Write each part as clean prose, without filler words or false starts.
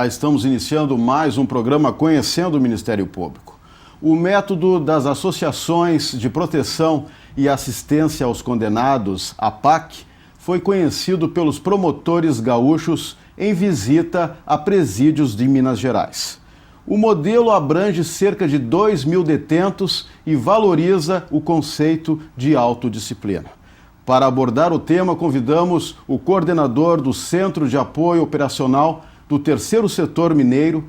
Estamos iniciando mais um programa Conhecendo o Ministério Público. O método das Associações de Proteção e Assistência aos Condenados, APAC, foi conhecido pelos promotores gaúchos em visita a presídios de Minas Gerais. O modelo abrange cerca de 2.000 detentos e valoriza o conceito de autodisciplina. Para abordar o tema, convidamos o coordenador do Centro de Apoio Operacional do Terceiro Setor Mineiro,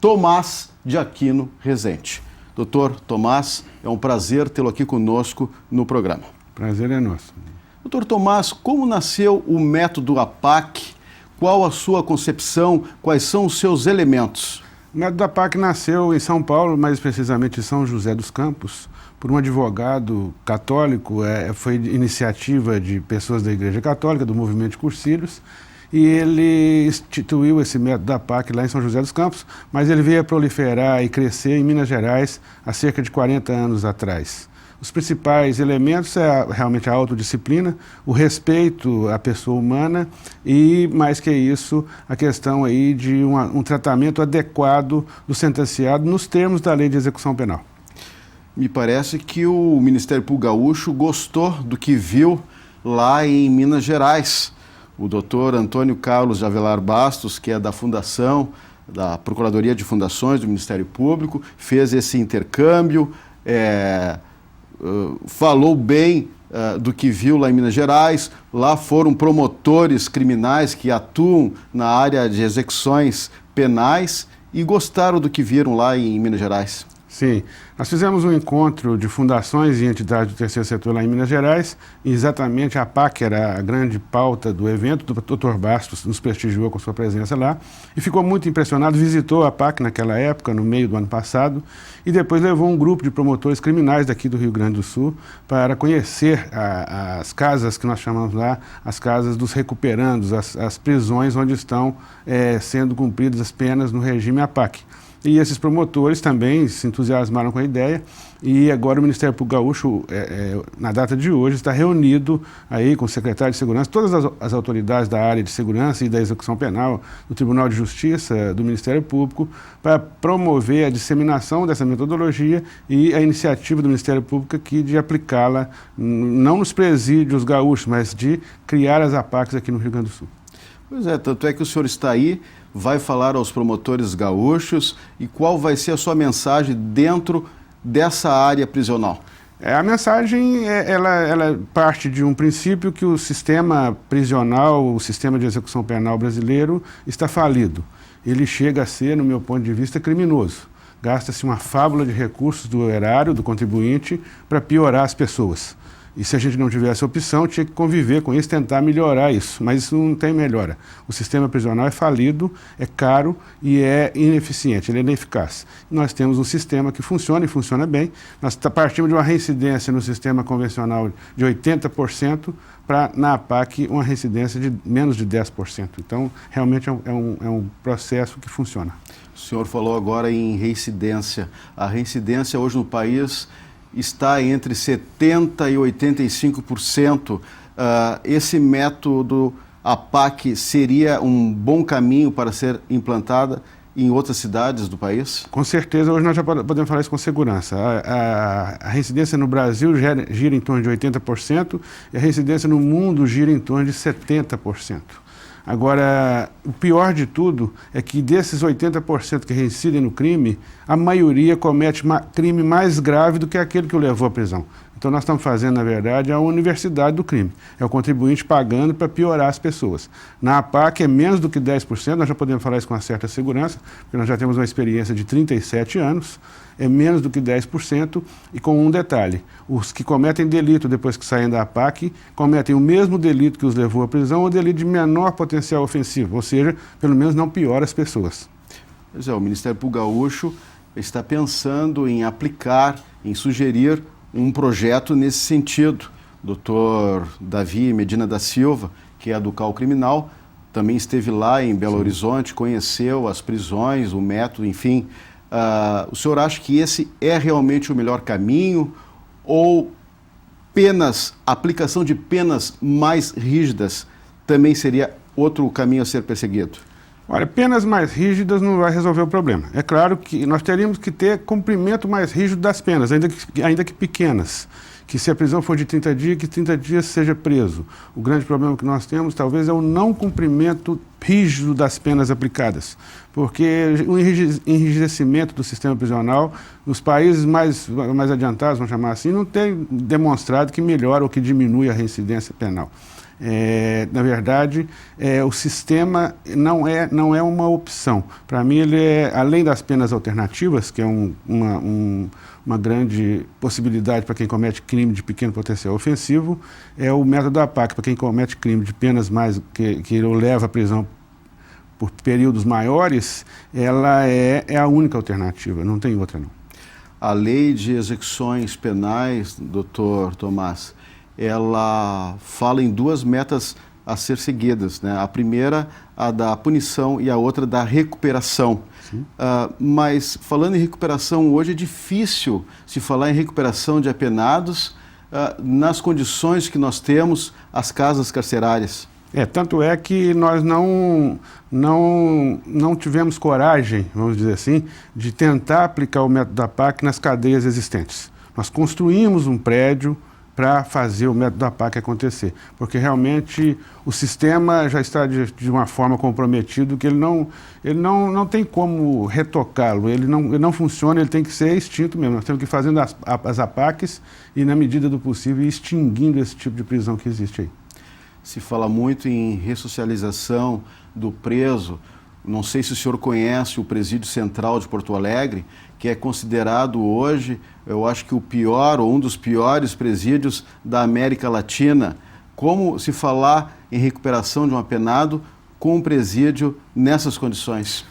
Tomás de Aquino Rezende. Doutor Tomás, é um prazer tê-lo aqui conosco no programa. Prazer é nosso. Doutor Tomás, como nasceu o método APAC? Qual a sua concepção? Quais são os seus elementos? O método APAC nasceu em São Paulo, mais precisamente em São José dos Campos, por um advogado católico. Foi iniciativa de pessoas da Igreja Católica, do movimento de cursílios, e ele instituiu esse método APAC lá em São José dos Campos, mas ele veio a proliferar e crescer em Minas Gerais há cerca de 40 anos atrás. Os principais elementos realmente a autodisciplina, o respeito à pessoa humana e, mais que isso, a questão aí de um tratamento adequado do sentenciado nos termos da Lei de Execução Penal. Me parece que o Ministério Público Gaúcho gostou do que viu lá em Minas Gerais. O doutor Antônio Carlos de Avelar Bastos, que é da Fundação, da Procuradoria de Fundações do Ministério Público, fez esse intercâmbio, falou bem do que viu lá em Minas Gerais. Lá foram promotores criminais que atuam na área de execuções penais e gostaram do que viram lá em Minas Gerais. Sim, nós fizemos um encontro de fundações e entidades do terceiro setor lá em Minas Gerais, e exatamente a APAC era a grande pauta do evento. O Dr. Bastos nos prestigiou com sua presença lá e ficou muito impressionado, visitou a APAC naquela época, no meio do ano passado, e depois levou um grupo de promotores criminais daqui do Rio Grande do Sul para conhecer as casas que nós chamamos lá, as casas dos recuperandos, as prisões onde estão sendo cumpridas as penas no regime APAC. E esses promotores também se entusiasmaram com a ideia, e agora o Ministério Público Gaúcho, na data de hoje, está reunido aí com o secretário de Segurança, todas as autoridades da área de segurança e da execução penal, do Tribunal de Justiça, do Ministério Público, para promover a disseminação dessa metodologia e a iniciativa do Ministério Público aqui de aplicá-la, não nos presídios gaúchos, mas de criar as APACs aqui no Rio Grande do Sul. Pois é, tanto é que o senhor está aí, vai falar aos promotores gaúchos, e qual vai ser a sua mensagem dentro dessa área prisional? A mensagem ela parte de um princípio que o sistema prisional, o sistema de execução penal brasileiro está falido. Ele chega a ser, no meu ponto de vista, criminoso. Gasta-se uma fábula de recursos do erário, do contribuinte, para piorar as pessoas. E se a gente não tivesse opção, tinha que conviver com isso, tentar melhorar isso. Mas isso não tem melhora. O sistema prisional é falido, é caro e é ineficiente, ele é ineficaz. Nós temos um sistema que funciona e funciona bem. Nós partimos de uma reincidência no sistema convencional de 80%, para, na APAC, uma reincidência de menos de 10%. Então, realmente é um processo que funciona. O senhor falou agora em reincidência. A reincidência hoje no país está entre 70% e 85%. Esse método APAC seria um bom caminho para ser implantada em outras cidades do país? Com certeza, hoje nós já podemos falar isso com segurança. A reincidência no Brasil gira em torno de 80% e a reincidência no mundo gira em torno de 70%. Agora, o pior de tudo é que desses 80% que reincidem no crime, a maioria comete crime mais grave do que aquele que o levou à prisão. Então nós estamos fazendo, na verdade, a universidade do crime. É o contribuinte pagando para piorar as pessoas. Na APAC é menos do que 10%, nós já podemos falar isso com uma certa segurança, porque nós já temos uma experiência de 37 anos, é menos do que 10%, e com um detalhe: os que cometem delito depois que saem da APAC cometem o mesmo delito que os levou à prisão, ou delito de menor potencial ofensivo, ou seja, pelo menos não piora as pessoas. Pois é, o Ministério Público Gaúcho está pensando em aplicar, em sugerir um projeto nesse sentido. O doutor Davi Medina da Silva, que é do CAU Criminal, também esteve lá em Belo Horizonte, conheceu as prisões, o método, enfim. O senhor acha que esse é realmente o melhor caminho, ou aplicação de penas mais rígidas também seria outro caminho a ser perseguido? Olha, penas mais rígidas não vai resolver o problema. É claro que nós teríamos que ter cumprimento mais rígido das penas, ainda que pequenas. Que se a prisão for de 30 dias, que 30 dias seja preso. O grande problema que nós temos, talvez, é o não cumprimento rígido das penas aplicadas. Porque o enrijecimento do sistema prisional, nos países mais adiantados, vamos chamar assim, não tem demonstrado que melhora ou que diminui a reincidência penal. Na verdade, o sistema não é uma opção. Para mim, ele é, além das penas alternativas, que é uma grande possibilidade para quem comete crime de pequeno potencial ofensivo, é o método APAC, para quem comete crime de penas mais que leva à prisão por períodos maiores, ela é a única alternativa, não tem outra não. A lei de execuções penais, doutor Tomás, ela fala em duas metas a ser seguidas, né? A primeira, a da punição, e a outra da recuperação. Mas falando em recuperação, hoje é difícil se falar em recuperação de apenados nas condições que nós temos as casas carcerárias. Tanto é que nós não tivemos coragem, vamos dizer assim, de tentar aplicar o método APAC nas cadeias existentes. Nós construímos um prédio para fazer o método APAC acontecer, porque realmente o sistema já está de uma forma comprometido que ele não tem como retocá-lo, ele não funciona, ele tem que ser extinto mesmo. Nós temos que ir fazendo as APACs e, na medida do possível, ir extinguindo esse tipo de prisão que existe aí. Se fala muito em ressocialização do preso. Não sei se o senhor conhece o Presídio Central de Porto Alegre, que é considerado hoje, eu acho que o pior ou um dos piores presídios da América Latina. Como se falar em recuperação de um apenado com um presídio nessas condições?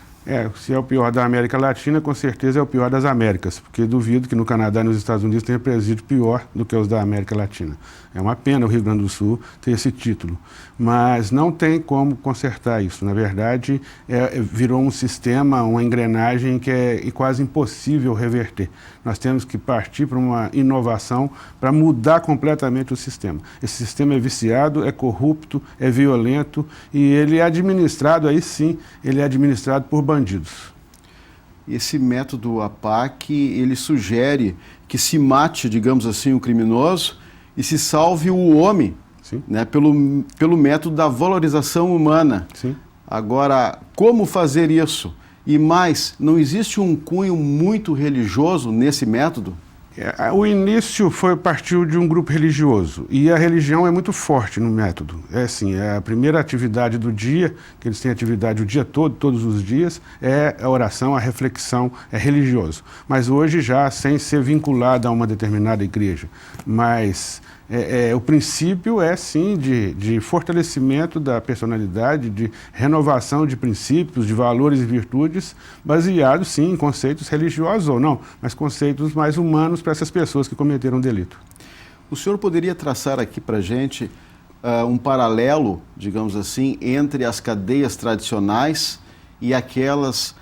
Se é o pior da América Latina, com certeza é o pior das Américas, porque duvido que no Canadá e nos Estados Unidos tenha presídio pior do que os da América Latina. É uma pena o Rio Grande do Sul ter esse título, mas não tem como consertar isso. Na verdade, virou um sistema, uma engrenagem que é quase impossível reverter. Nós temos que partir para uma inovação para mudar completamente o sistema. Esse sistema é viciado, é corrupto, é violento e ele é administrado, aí sim, ele é administrado por bandidos. Esse método APAC, ele sugere que se mate, digamos assim, o criminoso e se salve o homem, né, pelo método da valorização humana. Sim. Agora, como fazer isso? E mais, não existe um cunho muito religioso nesse método? O início partiu de um grupo religioso e a religião é muito forte no método. É a primeira atividade do dia, que eles têm atividade o dia todo, todos os dias, é a oração, a reflexão, é religioso. Mas hoje já sem ser vinculado a uma determinada igreja. Mas o princípio é sim de fortalecimento da personalidade, de renovação de princípios, de valores e virtudes, baseados sim em conceitos religiosos ou não, mas conceitos mais humanos para essas pessoas que cometeram delito. O senhor poderia traçar aqui para a gente um paralelo, digamos assim, entre as cadeias tradicionais e aquelas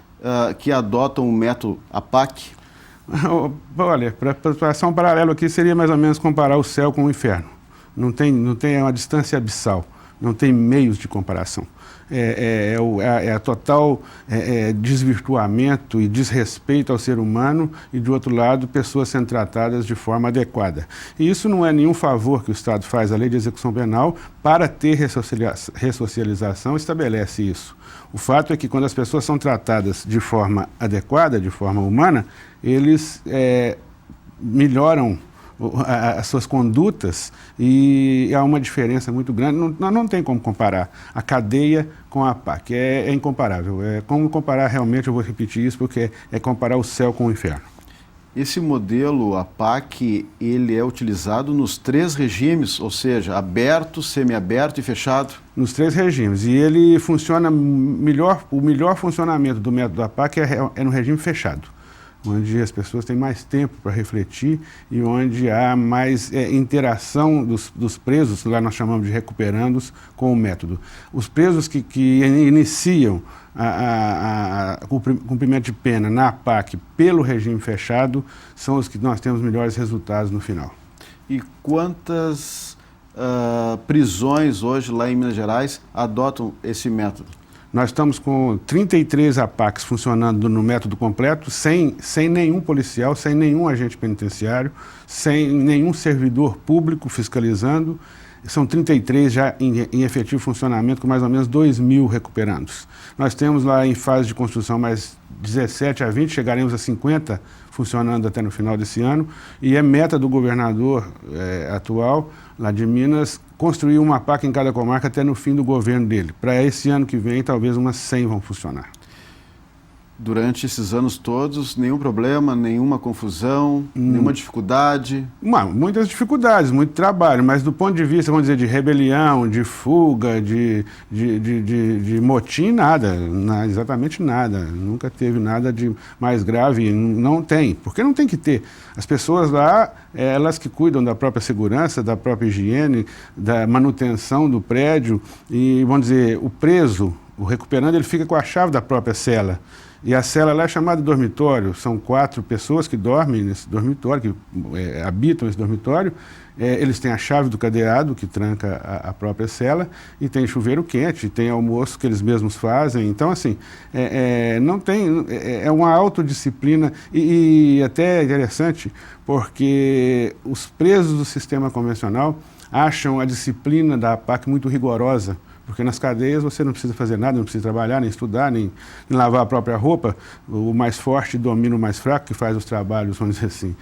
que adotam o método APAC? Olha, para traçar um paralelo aqui seria mais ou menos comparar o céu com o inferno. Não tem uma distância abissal, não tem meios de comparação. A total desvirtuamento e desrespeito ao ser humano e, do outro lado, pessoas sendo tratadas de forma adequada. E isso não é nenhum favor que o Estado faz à lei de execução penal para ter ressocialização, estabelece isso. O fato é que quando as pessoas são tratadas de forma adequada, de forma humana, eles melhoram as suas condutas e há uma diferença muito grande. Não tem como comparar a cadeia com a APAC, é incomparável. É como comparar realmente, eu vou repetir isso, porque é comparar o céu com o inferno. Esse modelo APAC, ele é utilizado nos 3 regimes, ou seja, aberto, semiaberto e fechado? Nos 3 regimes. E ele funciona melhor, o melhor funcionamento do método APAC é no regime fechado, onde as pessoas têm mais tempo para refletir e onde há mais interação dos presos, lá nós chamamos de recuperandos, com o método. Os presos que iniciam o cumprimento de pena na APAC pelo regime fechado são os que nós temos melhores resultados no final. E quantas prisões hoje lá em Minas Gerais adotam esse método? Nós estamos com 33 APACs funcionando no método completo, sem nenhum policial, sem nenhum agente penitenciário, sem nenhum servidor público fiscalizando. São 33 já em efetivo funcionamento, com mais ou menos 2.000 recuperandos. Nós temos lá em fase de construção mais 17 a 20, chegaremos a 50 funcionando até no final desse ano, e é meta do governador atual, lá de Minas, construir uma APAC em cada comarca até no fim do governo dele. Para esse ano que vem, talvez umas 100 vão funcionar. Durante esses anos todos, nenhum problema, nenhuma confusão, nenhuma dificuldade? Muitas dificuldades, muito trabalho, mas do ponto de vista, vamos dizer, de rebelião, de fuga, de motim, nada, exatamente nada. Nunca teve nada de mais grave, não tem, porque não tem que ter. As pessoas lá, elas que cuidam da própria segurança, da própria higiene, da manutenção do prédio, e, vamos dizer, o preso, o recuperando, ele fica com a chave da própria cela. E a cela lá é chamada de dormitório, são 4 pessoas que dormem nesse dormitório, que habitam esse dormitório. Eles têm a chave do cadeado, que tranca a própria cela, e tem chuveiro quente, tem almoço que eles mesmos fazem. Então, assim, não tem, é uma autodisciplina, e até é interessante, porque os presos do sistema convencional acham a disciplina da APAC muito rigorosa, porque nas cadeias você não precisa fazer nada, não precisa trabalhar, nem estudar, nem lavar a própria roupa. O mais forte domina o mais fraco, que faz os trabalhos, vamos dizer assim,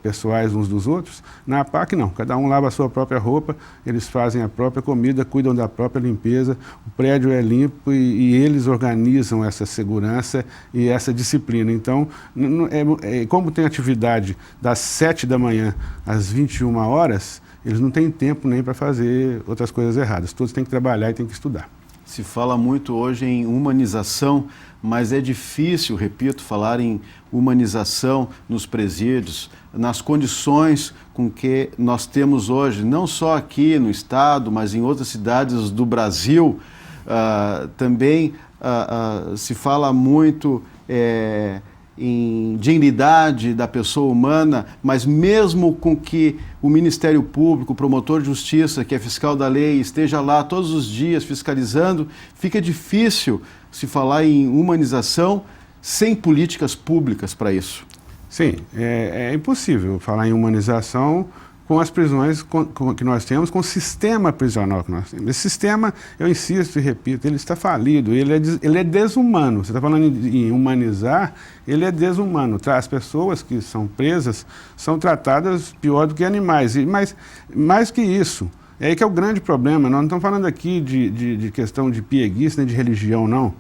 pessoais uns dos outros. Na APAC não, cada um lava a sua própria roupa, eles fazem a própria comida, cuidam da própria limpeza, o prédio é limpo e eles organizam essa segurança e essa disciplina. Então, como tem atividade das 7 da manhã às 21 horas, eles não têm tempo nem para fazer outras coisas erradas. Todos têm que trabalhar e têm que estudar. Se fala muito hoje em humanização, mas é difícil, repito, falar em humanização nos presídios, nas condições com que nós temos hoje, não só aqui no estado, mas em outras cidades do Brasil. Também se fala muito em dignidade da pessoa humana, mas mesmo com que o Ministério Público, o promotor de justiça, que é fiscal da lei, esteja lá todos os dias fiscalizando, fica difícil se falar em humanização sem políticas públicas para isso. Sim, é impossível falar em humanização com as prisões que nós temos, com o sistema prisional que nós temos. Esse sistema, eu insisto e repito, ele está falido, ele é desumano. Você está falando em humanizar, ele é desumano. As pessoas que são presas são tratadas pior do que animais. Mas mais que isso, é aí que é o grande problema. Nós não estamos falando aqui de questão de pieguice, nem de religião, não.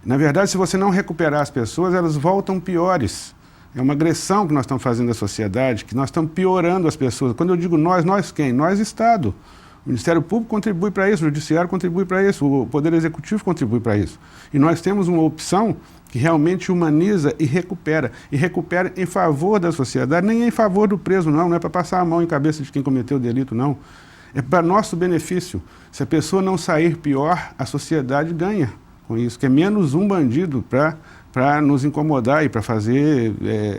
Na verdade, se você não recuperar as pessoas, elas voltam piores. É uma agressão que nós estamos fazendo à sociedade, que nós estamos piorando as pessoas. Quando eu digo nós quem? Nós, Estado. O Ministério Público contribui para isso, o Judiciário contribui para isso, o Poder Executivo contribui para isso. E nós temos uma opção que realmente humaniza e recupera em favor da sociedade, nem em favor do preso, não é para passar a mão em cabeça de quem cometeu o delito, não. É para nosso benefício. Se a pessoa não sair pior, a sociedade ganha com isso, que é menos um bandido para nos incomodar e para fazer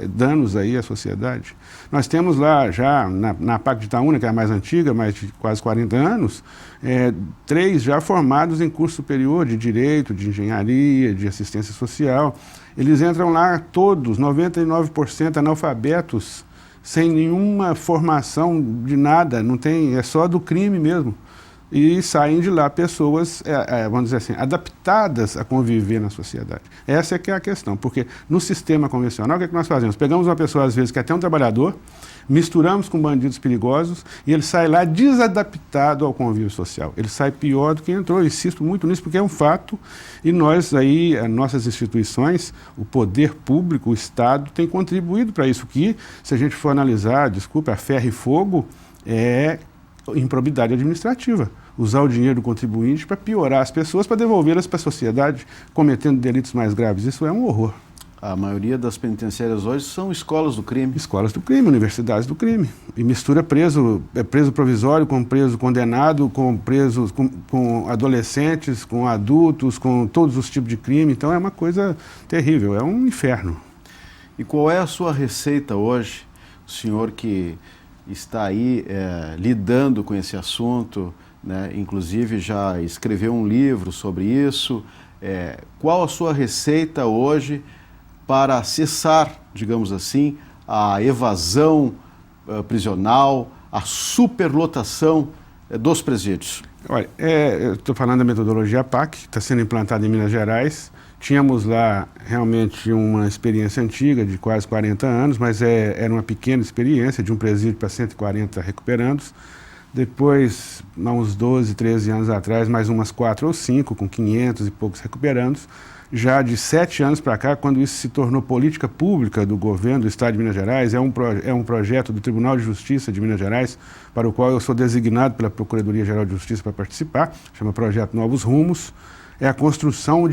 danos aí à sociedade. Nós temos lá já, na APAC de Itaúna, que é a mais antiga, mais de quase 40 anos, 3 já formados em curso superior de Direito, de Engenharia, de Assistência Social. Eles entram lá todos, 99% analfabetos, sem nenhuma formação de nada, não tem, é só do crime mesmo. E saem de lá pessoas, vamos dizer assim, adaptadas a conviver na sociedade. Essa é que é a questão, porque no sistema convencional, o que é que nós fazemos? Pegamos uma pessoa, às vezes, que é até um trabalhador, misturamos com bandidos perigosos e ele sai lá desadaptado ao convívio social. Ele sai pior do que entrou. Eu insisto muito nisso, porque é um fato, e nós aí, as nossas instituições, o poder público, o Estado, tem contribuído para isso, que, se a gente for analisar, a ferro e fogo, é improbidade administrativa. Usar o dinheiro do contribuinte para piorar as pessoas, para devolvê-las para a sociedade, cometendo delitos mais graves. Isso é um horror. A maioria das penitenciárias hoje são escolas do crime. Escolas do crime, universidades do crime. E mistura preso provisório com preso condenado, com adolescentes, com adultos, com todos os tipos de crime. Então é uma coisa terrível, é um inferno. E qual é a sua receita hoje, o senhor que está aí lidando com esse assunto, né? Inclusive já escreveu um livro sobre isso, Qual a sua receita hoje para cessar, digamos assim, a evasão prisional, a superlotação dos presídios? Olha, eu estou falando da metodologia APAC, que está sendo implantada em Minas Gerais. Tínhamos lá realmente uma experiência antiga, de quase 40 anos, mas era uma pequena experiência, de um presídio para 140 recuperandos. Depois, há uns 12, 13 anos atrás, mais umas 4 ou 5, com 500 e poucos recuperandos. Já de 7 anos para cá, quando isso se tornou política pública do governo do Estado de Minas Gerais, é um projeto do Tribunal de Justiça de Minas Gerais, para o qual eu sou designado pela Procuradoria-Geral de Justiça para participar, chama Projeto Novos Rumos. É a construção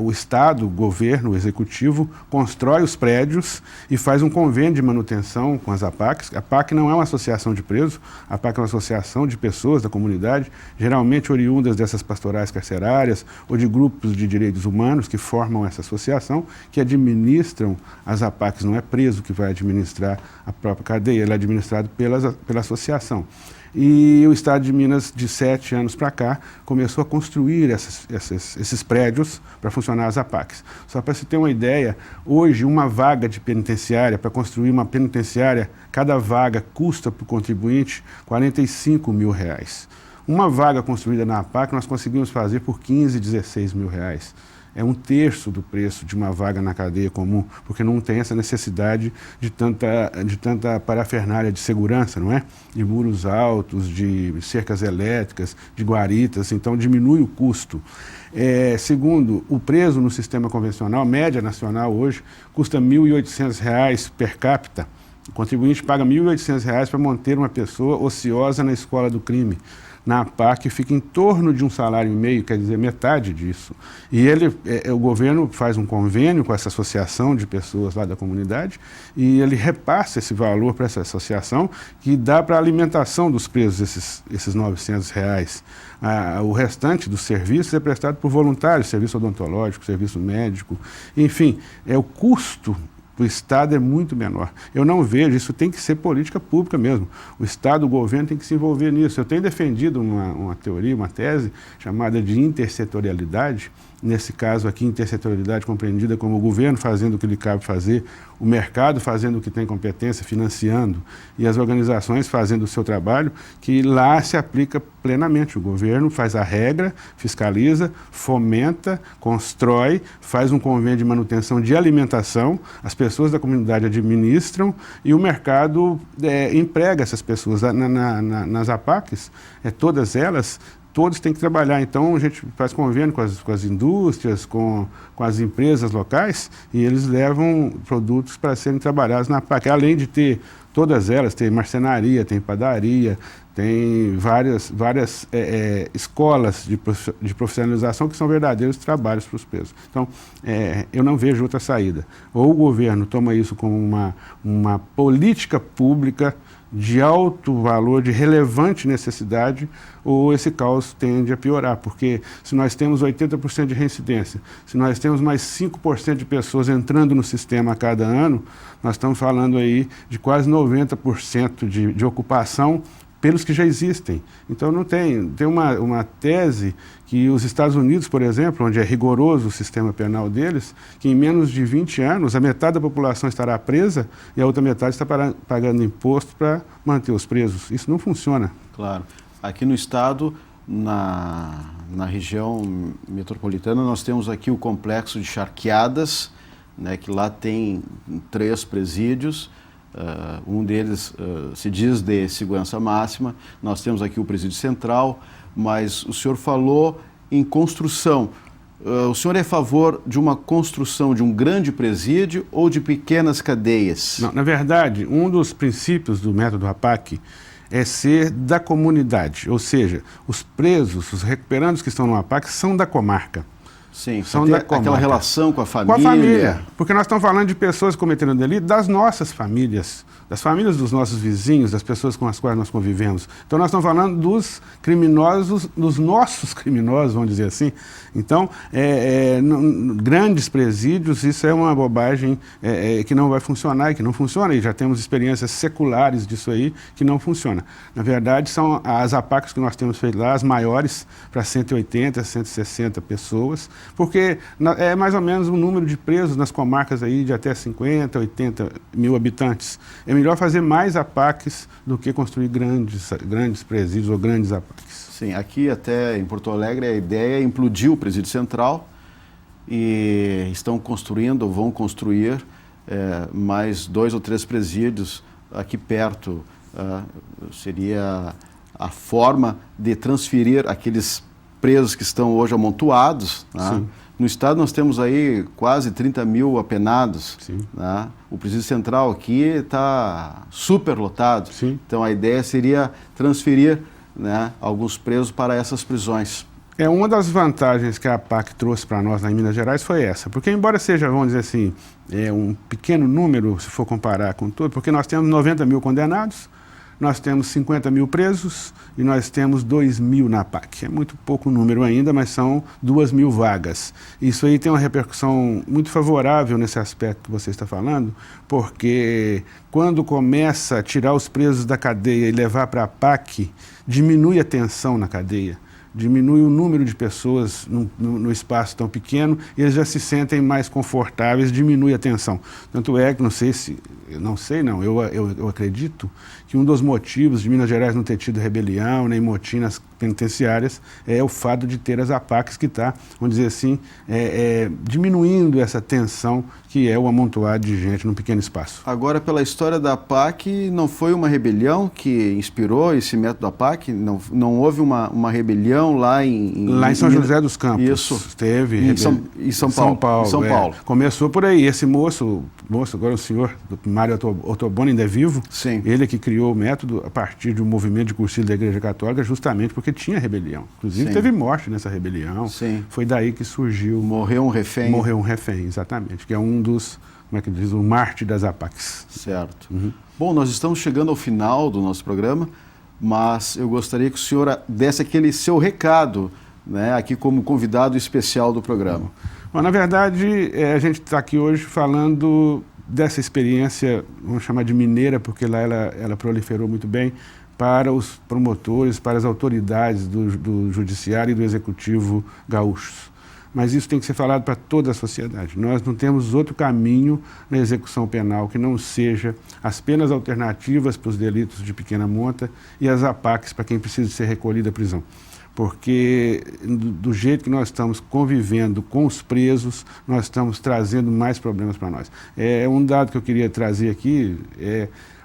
o Estado, o governo, o executivo, constrói os prédios e faz um convênio de manutenção com as APACs. A APAC não é uma associação de presos, a APAC é uma associação de pessoas da comunidade, geralmente oriundas dessas pastorais carcerárias ou de grupos de direitos humanos que formam essa associação, que administram as APACs. Não é preso que vai administrar a própria cadeia, ele é administrado pela associação. E o Estado de Minas, de 7 anos para cá, começou a construir esses prédios para funcionar as APACs. Só para você ter uma ideia, hoje uma vaga de penitenciária, para construir uma penitenciária, cada vaga custa para o contribuinte R$45 mil. Uma vaga construída na APAC nós conseguimos fazer por R$15, R$16 mil. É 1/3 do preço de uma vaga na cadeia comum, porque não tem essa necessidade de tanta parafernália de segurança, não é? De muros altos, de cercas elétricas, de guaritas, então diminui o custo. Segundo, o preso no sistema convencional, a média nacional hoje, custa R$1.800 per capita. O contribuinte paga R$1.800 para manter uma pessoa ociosa na escola do crime. Na APAC fica em torno de R$1,5 salário, quer dizer, metade disso. E o governo faz um convênio com essa associação de pessoas lá da comunidade e ele repassa esse valor para essa associação que dá para a alimentação dos presos esses R$900. O restante dos serviços é prestado por voluntários, serviço odontológico, serviço médico, enfim, o custo do Estado é muito menor. Eu não vejo, isso tem que ser política pública mesmo. O Estado, o governo tem que se envolver nisso. Eu tenho defendido uma teoria, uma tese chamada de intersetorialidade. Nesse caso aqui, intersetorialidade compreendida como o governo fazendo o que lhe cabe fazer, o mercado fazendo o que tem competência, financiando, e as organizações fazendo o seu trabalho, que lá se aplica plenamente. O governo faz a regra, fiscaliza, fomenta, constrói, faz um convênio de manutenção de alimentação, as pessoas da comunidade administram e o mercado emprega essas pessoas nas APACs, todas elas. Todos têm que trabalhar, então a gente faz convênio com as indústrias, com as empresas locais e eles levam produtos para serem trabalhados na APAC. Além de ter todas elas, tem marcenaria, tem padaria, tem várias escolas de profissionalização que são verdadeiros trabalhos para os presos. Então, eu não vejo outra saída. Ou o governo toma isso como uma política pública de alto valor, de relevante necessidade, ou esse caos tende a piorar, porque se nós temos 80% de reincidência, se nós temos mais 5% de pessoas entrando no sistema a cada ano, nós estamos falando aí de quase 90% de ocupação pelos que já existem. Então não tem uma tese que os Estados Unidos, por exemplo, onde é rigoroso o sistema penal deles, que em menos de 20 anos a metade da população estará presa e a outra metade está pagando imposto para manter os presos. Isso não funciona. Claro. Aqui no estado, na região metropolitana, nós temos aqui o complexo de Charqueadas, né, que lá tem 3 presídios. Um deles se diz de segurança máxima. Nós temos aqui o presídio central, mas o senhor falou em construção. O senhor é a favor de uma construção de um grande presídio ou de pequenas cadeias? Não, na verdade, um dos princípios do método APAC é ser da comunidade, ou seja, os presos, os recuperandos que estão no APAC são da comarca. Sim, são aquela relação com a família. Com a família, porque nós estamos falando de pessoas cometendo delito das nossas famílias. das famílias dos nossos vizinhos, das pessoas com as quais nós convivemos. Então, nós estamos falando dos criminosos, dos nossos criminosos, vamos dizer assim. Então, grandes presídios, isso é uma bobagem que não vai funcionar e que não funciona, e já temos experiências seculares disso aí que não funciona. Na verdade, são as APACs que nós temos feito lá, as maiores, para 180, 160 pessoas, porque é mais ou menos o número de presos nas comarcas aí de até 50, 80 mil habitantes. É melhor fazer mais APACs do que construir grandes presídios ou grandes APACs. Sim, aqui até em Porto Alegre a ideia é implodir o presídio central e estão construindo ou vão construir mais 2 ou 3 presídios aqui perto. Seria a forma de transferir aqueles presos que estão hoje amontoados. Né? No estado nós temos aí quase 30 mil apenados. Né? O presídio central aqui está super lotado. Então a ideia seria transferir, né, alguns presos para essas prisões. Uma das vantagens que a APAC trouxe para nós lá em Minas Gerais foi essa, porque embora seja, vamos dizer assim, um pequeno número, se for comparar com tudo, porque nós temos 90 mil condenados, nós temos 50 mil presos e nós temos 2 mil na APAC. É muito pouco número ainda, mas são 2 mil vagas. Isso aí tem uma repercussão muito favorável nesse aspecto que você está falando, porque quando começa a tirar os presos da cadeia e levar para a APAC, diminui a tensão na cadeia. Diminui o número de pessoas no espaço tão pequeno, e eles já se sentem mais confortáveis, diminui a tensão. Tanto é que, eu acredito que um dos motivos de Minas Gerais não ter tido rebelião, nem motim nas penitenciárias, é o fato de ter as APACs que está, vamos dizer assim, diminuindo essa tensão que é o amontoado de gente num pequeno espaço. Agora, pela história da APAC, não foi uma rebelião que inspirou esse método da APAC? Não houve uma rebelião lá em São José dos Campos. Isso. Teve. Em São Paulo. Começou por aí. Esse moço, agora o senhor Mário Ottoboni ainda é vivo. Sim. Ele que criou o método a partir de um movimento de cursilho da Igreja Católica, justamente porque tinha rebelião. Inclusive, teve morte nessa rebelião. Sim. Foi daí que surgiu... Morreu um refém. Morreu um refém, exatamente. Que é um dos, como é que diz, o Marte das APACs. Certo. Bom, nós estamos chegando ao final do nosso programa, mas eu gostaria que o senhor desse aquele seu recado, né, aqui como convidado especial do programa. Bom, na verdade, a gente está aqui hoje falando dessa experiência, vamos chamar de mineira, porque lá ela proliferou muito bem, para os promotores, para as autoridades do judiciário e do executivo gaúchos. Mas isso tem que ser falado para toda a sociedade. Nós não temos outro caminho na execução penal que não seja as penas alternativas para os delitos de pequena monta e as APACs para quem precisa ser recolhido à prisão. Porque do jeito que nós estamos convivendo com os presos, nós estamos trazendo mais problemas para nós. Um dado que eu queria trazer aqui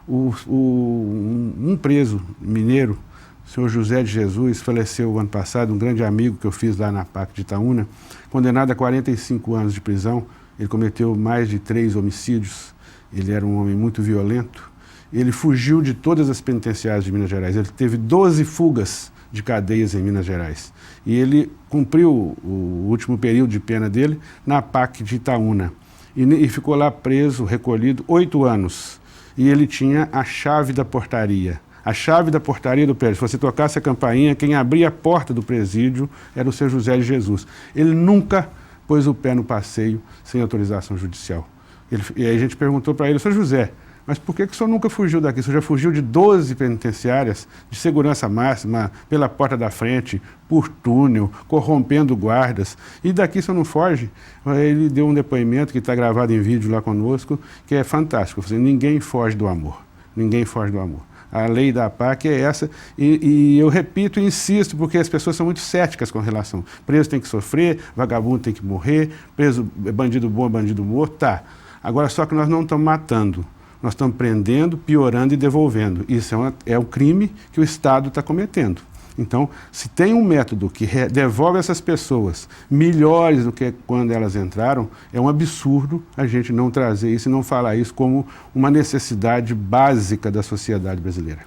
um preso mineiro, o senhor José de Jesus, faleceu ano passado, um grande amigo que eu fiz lá na APAC de Itaúna, condenado a 45 anos de prisão. Ele cometeu mais de 3 homicídios, ele era um homem muito violento, ele fugiu de todas as penitenciárias de Minas Gerais, ele teve 12 fugas de cadeias em Minas Gerais. E ele cumpriu o último período de pena dele na APAC de Itaúna. E ficou lá preso, recolhido, 8 anos. E ele tinha a chave da portaria. A chave da portaria do prédio. Se você tocasse a campainha, quem abria a porta do presídio era o seu José de Jesus. Ele nunca pôs o pé no passeio sem autorização judicial. E aí a gente perguntou para ele: seu José, mas por que o senhor nunca fugiu daqui? O senhor já fugiu de 12 penitenciárias de segurança máxima, pela porta da frente, por túnel, corrompendo guardas, e daqui o senhor não foge? Ele deu um depoimento que está gravado em vídeo lá conosco, que é fantástico. Ninguém foge do amor. Ninguém foge do amor. A lei da APAC é essa, e eu repito e insisto, porque as pessoas são muito céticas com relação. Preso tem que sofrer, vagabundo tem que morrer, preso, bandido bom, bandido morto, tá. Agora, só que nós não estamos matando. Nós estamos prendendo, piorando e devolvendo. Isso é um crime que o Estado está cometendo. Então, se tem um método que devolve essas pessoas melhores do que quando elas entraram, é um absurdo a gente não trazer isso e não falar isso como uma necessidade básica da sociedade brasileira.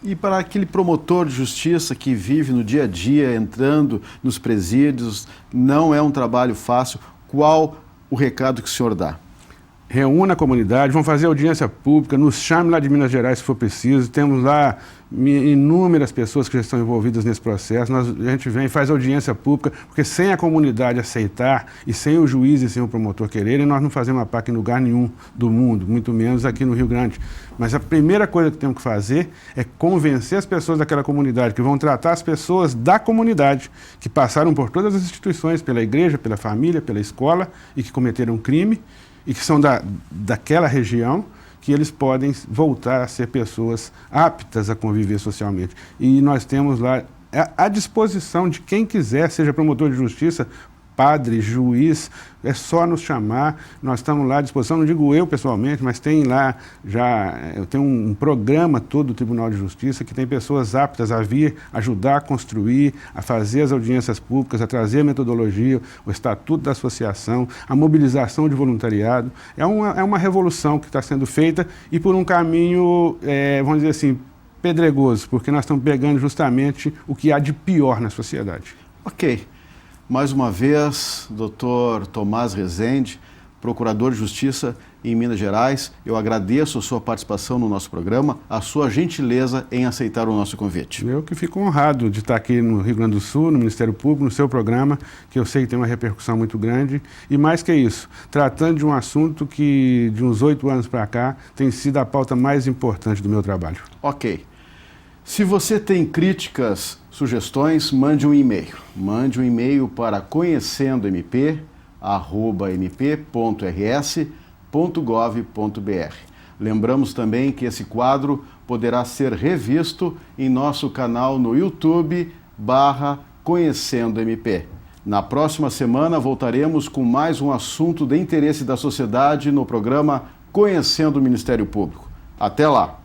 E para aquele promotor de justiça que vive no dia a dia, entrando nos presídios, não é um trabalho fácil, qual o recado que o senhor dá? reúna a comunidade, vão fazer audiência pública, nos chame lá de Minas Gerais se for preciso, temos lá inúmeras pessoas que já estão envolvidas nesse processo, a gente vem e faz audiência pública, porque sem a comunidade aceitar e sem o juiz e sem o promotor quererem, nós não fazemos a PAC em lugar nenhum do mundo, muito menos aqui no Rio Grande. Mas a primeira coisa que temos que fazer é convencer as pessoas daquela comunidade, que vão tratar as pessoas da comunidade, que passaram por todas as instituições, pela igreja, pela família, pela escola, e que cometeram crime, e que são daquela região, que eles podem voltar a ser pessoas aptas a conviver socialmente. E nós temos lá à disposição de quem quiser, seja promotor de justiça, padre, juiz, é só nos chamar, nós estamos lá à disposição, não digo eu pessoalmente, mas tem lá já, eu tenho um programa todo do Tribunal de Justiça que tem pessoas aptas a vir, ajudar a construir, a fazer as audiências públicas, a trazer a metodologia, o estatuto da associação, a mobilização de voluntariado. É uma revolução que está sendo feita e por um caminho, vamos dizer assim, pedregoso, porque nós estamos pegando justamente o que há de pior na sociedade. Ok. Mais uma vez, Dr. Tomás Rezende, Procurador de Justiça em Minas Gerais, eu agradeço a sua participação no nosso programa, a sua gentileza em aceitar o nosso convite. Eu que fico honrado de estar aqui no Rio Grande do Sul, no Ministério Público, no seu programa, que eu sei que tem uma repercussão muito grande, e mais que isso, tratando de um assunto que, de uns 8 anos para cá, tem sido a pauta mais importante do meu trabalho. Ok. Se você tem críticas, sugestões, mande um e-mail. Mande um e-mail para conhecendo-mp@mp.rs.gov.br. Lembramos também que esse quadro poderá ser revisto em nosso canal no YouTube /Conhecendo-MP. Na próxima semana voltaremos com mais um assunto de interesse da sociedade no programa Conhecendo o Ministério Público. Até lá!